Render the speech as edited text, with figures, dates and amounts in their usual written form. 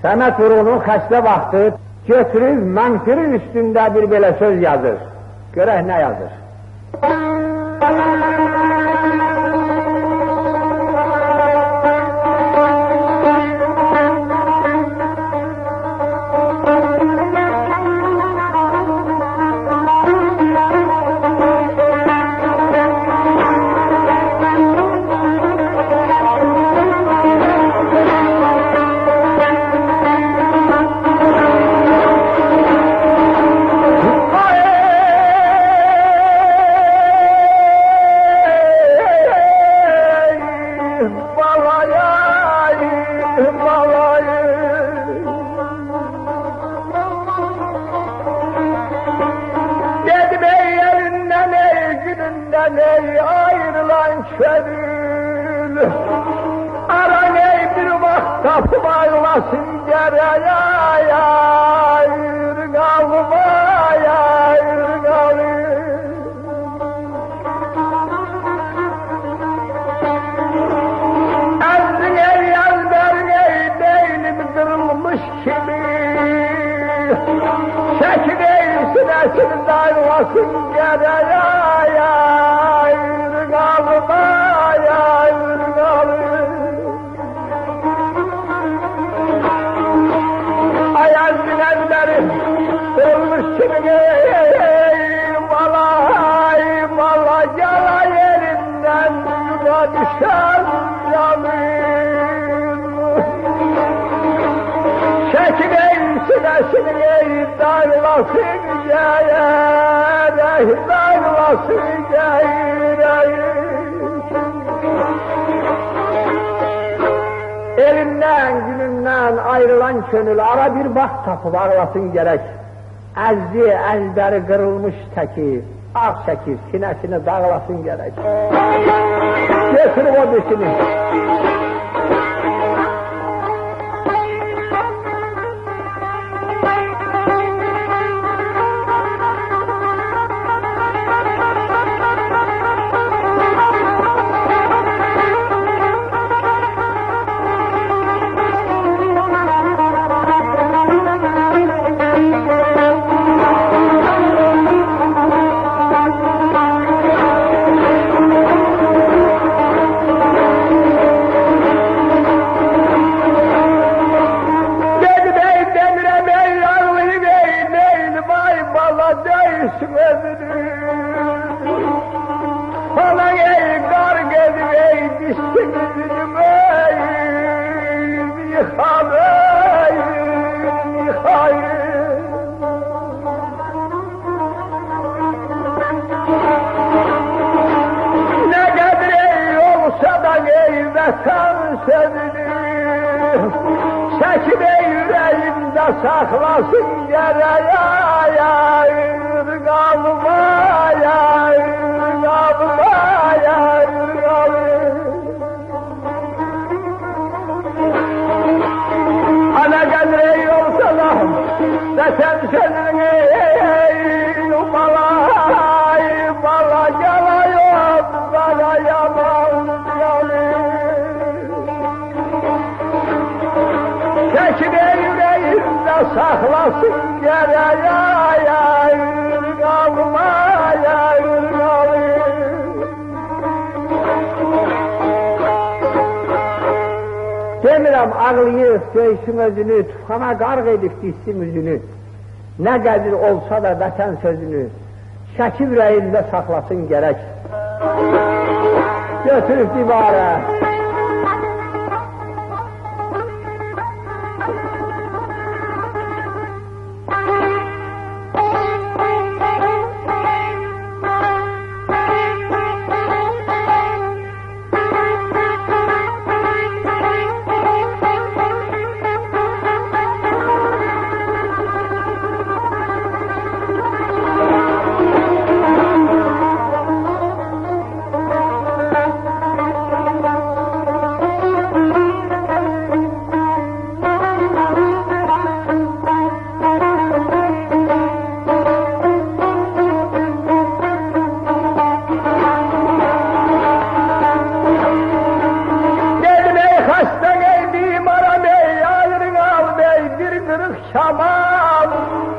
Səməd Vurğunun xəstə vaxtı götürüb mənkirin üstündə bir belə söz yazır. Görək nə yazır? Elinden gününden ayrılan könül ara bir bax tapıb ağlasın gerek. Əzdi, əzbəri qırılmış təki, ağ çəkir, sinəsini dağlasın gerek. Getirib o dişini. Saklasın yere yayır kalma yayır kalma yayır kalır. Ana gelmeyi olsa da desem seni bala yalayım bala yalan yalayım. Çekine yüreğimde saklasın yere yayır kalma yayır kalır. Demirəm ağlayır, söyüşün özünü, tufana qarq edib dişsin üzünü. Nə qədir olsa da vətən sözünü, şəkil ürəyində saklasın gerek. Götürüb divara. Şaman